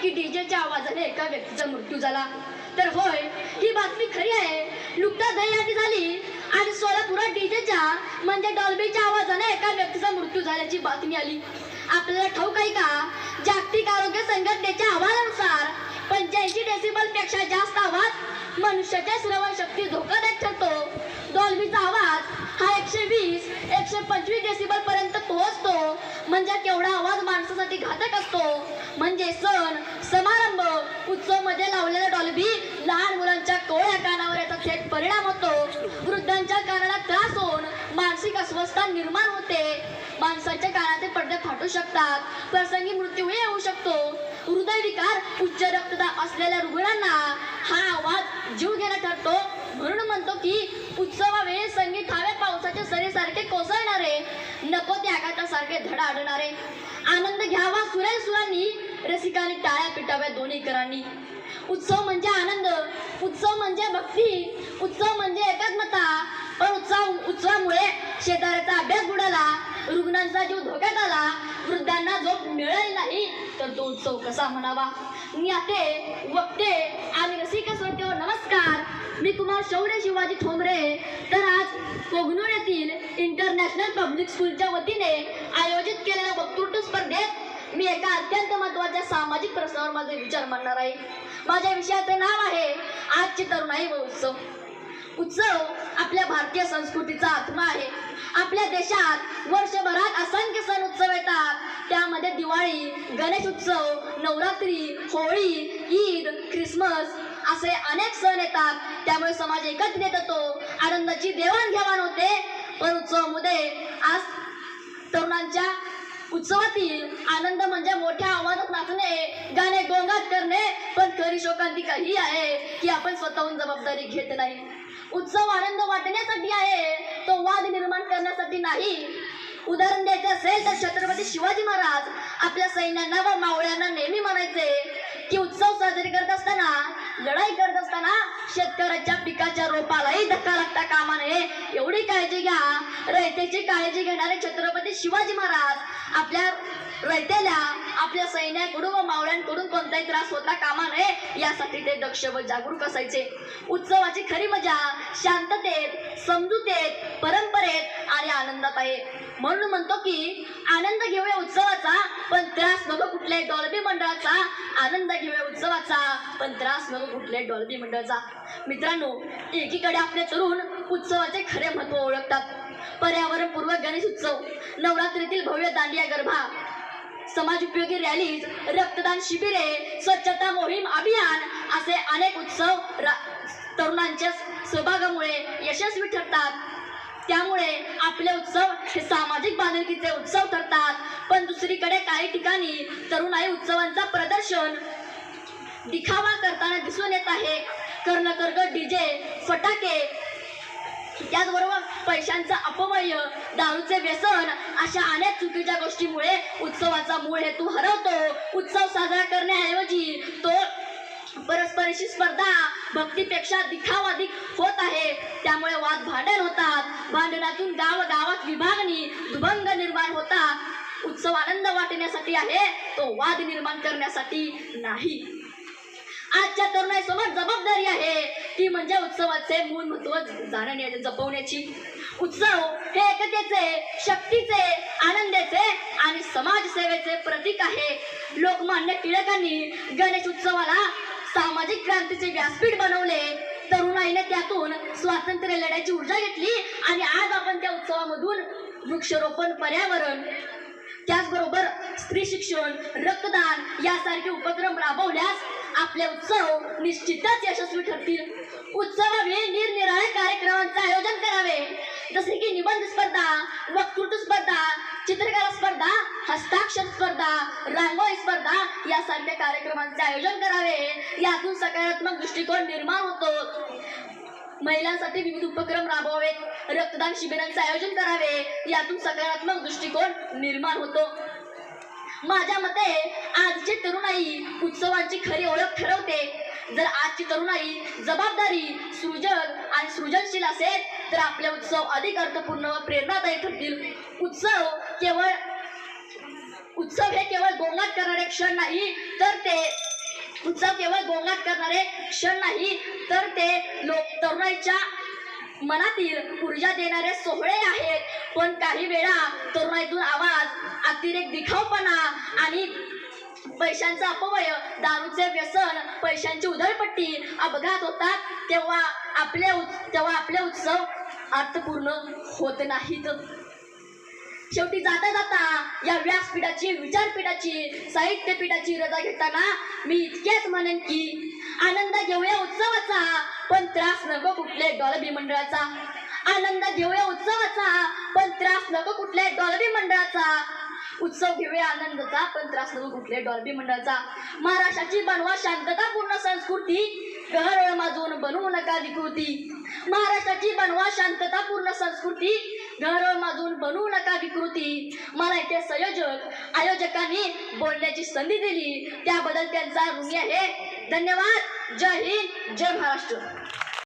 की डीजेच्या आवाजाने एका व्यक्तीचा मृत्यू झाला. तर होय, ही बातमी खरी आहे. नुकता दहीहंडी झाली आणि सोलापुरात डीजेच्या म्हणजे डॉल्बीच्या आवाजाने एका व्यक्तीचा मृत्यू झाल्याची बातमी आली. आपल्याला ठाऊक आहे का, जागतिक आरोग्य संघटनेच्या अहवालानुसार 85 डेसिबल पेक्षा जास्त आवाज मनुष्याच्या श्रवण शक्तीस धोकादायक ठरतो. डॉल्बीचा आवाज हा 120-125 डेसिबल पर्यंत पोहोचतो. म्हणजे केवढा आवाज माणसासाठी घातक असतो. म्हणजे सण समारंभ उत्सव मध्ये लावलेला डॉल्बी लहान मुलांच्या कोवळ्या कानावर याचा थेट परिणाम होतो. वृद्धांच्या कानाला त्रास होऊन मानसिक अस्वस्थता निर्माण होते. माणसाच्या कानाचे पडदे फाटू शकतात. प्रसंगी मृत्यूही होऊ शकतो. हृदयविकार उच्च रक्तदाब असलेल्या रुग्णांना हा आवाज जीव घेणा ठरतो. म्हणून म्हणतो की उत्सवावेळी संगीत हवे पावसाच्या सरीसारखे कोसळणारे, नको ते आकाशासारखे धडाडणारे. आनंद घ्यावा सुरेल सुरांनी, रसिकांनी टाळ्या पिटाव्या दोन्ही करांनी. उत्सव म्हणजे आनंद, उत्सव म्हणजे भक्ती, उत्सव म्हणजे एकात्मता. पण उत्सवामुळे शेजाऱ्याचा अभ्यास बुडाला, रुग्णांचा जीव धोक्यात आला, वृद्धांना झोप मिळाली नाही, तर तो उत्सव कसा म्हणावा. ज्ञाते, वक्ते आणि रसिक श्रोत्यांनो नमस्कार. मी कुमार शौर्य शिवाजी ठोंबरे. तर आज कोगनूर येथील इंटरनॅशनल पब्लिक स्कूलच्या वतीने आयोजित केलेल्या वक्तृत्व स्पर्धेत मी एका अत्यंत महत्त्वाच्या सामाजिक प्रश्नावर माझे विचार मांडणार आहे. माझ्या विषयाचे नाव आहे आजची तरुणाई व उत्सव. उत्सव आपल्या भारतीय संस्कृतीचा आत्मा आहे. आपल्या देशात वर्षभरात असंख्य सण उत्सव येतात. त्यामध्ये दिवाळी, गणेश उत्सव, नवरात्री, होळी, ईद, ख्रिसमस असे अनेक सण येतात. त्यामुळे समाज एकत्रित येतो, आनंदाची देवाणघेवाण होते. पण उत्सवामध्ये आज तरुणांच्या उत्सवातील आनंद म्हणजे मोठ्या आवाजात नाचणे, गाणे गोंगाट करणे. पण खरी शोकांतिका ही आहे की आपण स्वतःहून जबाबदारी घेत नाही. उत्सव आनंद वाटण्यासाठी आहे, तो वाद निर्माण करण्यासाठी नाही. उदाहरण द्यायचे असेल तर छत्रपती शिवाजी महाराज आपल्या सैन्यांना व मावळ्यांना नेहमी म्हणायचे की उत्सव साजरे करत असताना, लढाई करत असताना शेतकऱ्याच्या पिकाच्या रोपालाही धक्का लागता कामा नये, एवढी काळजी घ्या. रयतेची काळजी घेणारे छत्रपती शिवाजी महाराज आपल्या रयतेला, आपल्या सैन्याकडून व मावळ्यांकडून कोणताही त्रास होता कामा नये यासाठी ते दक्ष व जागरूक असायचे. उत्सवाची खरी मजा शांततेत, समजुतेत, परंपरेत आणि आनंदात आहे. म्हणून म्हणतो की आनंद घेऊया उत्सवाचा, पण त्रास नको कुठल्याही डॉल्बी मंडळाचा. आनंद घेऊया उत्सवाचा, पण त्रास नको कुठल्याही डॉल्बी मंडळाचा. मित्रांनो, एकीकडे आपले तरुण उत्सवाचे खरे महत्त्व ओळखतात. पर्यावरणपूर्वक गणेश उत्सव, नवरात्रीतील भव्य दांडिया गरबा, समाज उपयोगी रॅलीज, रक्तदान शिबिरे, स्वच्छता मोहीम अभियान असे अनेक उत्सव तरुणांच्या सहभागामुळे यशस्वी ठरतात. त्यामुळे आपले उत्सव हे सामाजिक बांधिलकीचे उत्सव ठरतात. पण दुसरीकडे काही ठिकाणी तरुणाई उत्सवांचा प्रदर्शन, दिखावा करताना दिसून येत आहे. कर्णकर्कट डीजे, फटाके, त्याचबरोबर पैशांचा अपव्यय, दारूचे व्यसन अशा अनेक चुकीच्या गोष्टीमुळे उत्सवाचा मूळ हेतू हरवतो. उत्सव साजरा करण्याऐवजी तो परस्परांशी स्पर्धा, भक्तीपेक्षा दिखावाधिक होत आहे. त्यामुळे वाद भांडण होतात. भांडणातून गावागावात विभागणी, दुभंग निर्माण होतात. उत्सव आनंद वाटण्यासाठी आहे, तो वाद निर्माण करण्यासाठी नाही. आजच्या तरुणाईसमोर जबाबदारी आहे, ती म्हणजे उत्सवाचे मूळ महत्त्व जाणण्याची, जपवण्याची. उत्सव हे एकतेचे, शक्तीचे, आनंदाचे आणि समाजसेवेचे प्रतीक आहे. लोकमान्य टिळकांनी गणेश उत्सवाला सामाजिक क्रांतीचे व्यासपीठ बनवले. तरुणाईने त्यातून स्वातंत्र्य लढ्याची ऊर्जा घेतली आणि आज आपण त्या उत्सवामधून वृक्षारोपण, पर्यावरण, त्याचबरोबर स्त्री शिक्षण, रक्तदान यासारखे उपक्रम राबवल्यास आपले उत्सव निश्चितच यशस्वी ठरतील. उत्सवावेळी निरनिराळ्या कार्यक्रमांचे आयोजन करावे, जसे की निबंध स्पर्धा, वक्तृत्व स्पर्धा, चित्रकला स्पर्धा, हस्ताक्षर स्पर्धा, रांगोळी स्पर्धा यासारख्या कार्यक्रमांचे आयोजन करावे. यातून सकारात्मक दृष्टिकोन निर्माण होतो. महिलांसाठी विविध उपक्रम राबवावेत. रक्तदान शिबिरांचे आयोजन करावे. यातून सकारात्मक दृष्टिकोन निर्माण होतो. माझ्या मते आजची तरुणाई उत्सवांची खरी ओळख ठरवते. जर आजची तरुणाई जबाबदारी, सृजन आणि सृजनशील असेल तर आपले उत्सव अधिक अर्थपूर्ण व प्रेरणादायी ठरतील. उत्सव हे केवळ गोंगाट करणारे क्षण नाही, तर ते उत्सव केवळ गोंगाट करणारे क्षण नाही, तर ते तरुणाईच्या मनातील ऊर्जा देणारे सोहळे आहेत. पण काही वेळा तरुणाईतून आवाज, अतिरेक, दिखाऊपणा आणि पैशांचा अपव्यय, दारूचे व्यसन, पैशांची उधळपट्टी, अपघात होतात. तेव्हा आपले उत्सव अर्थपूर्ण होत नाहीत. शेवटी जाता जाता या व्यासपीठाची, विचारपीठाची, साहित्यपीठाची रजा घेताना मी इतकेच म्हणेन की आनंद घेऊया उत्सवाचा, पण त्रास नको कुठले डॉल्बी मंडळाचा. आनंद घेऊया उत्सवाचा, पण त्रास नको कुठल्या डॉल्बी मंडळाचा. उत्सव घेऊया आनंदाचा, पण त्रास नको कुठल्या डॉल्बी मंडळाचा. महाराष्ट्राची बनवा शांततापूर्ण संस्कृती, गहरळ माजून बनवू नका विकृती. महाराष्ट्राची बनवा शांततापूर्ण संस्कृती, गहरळ माजून बनवू नका विकृती. मला इथे आयोजकांनी बोलण्याची संधी दिली, त्याबद्दल त्यांचा ऋणी आहे. धन्यवाद. जय हिंद, जय महाराष्ट्र.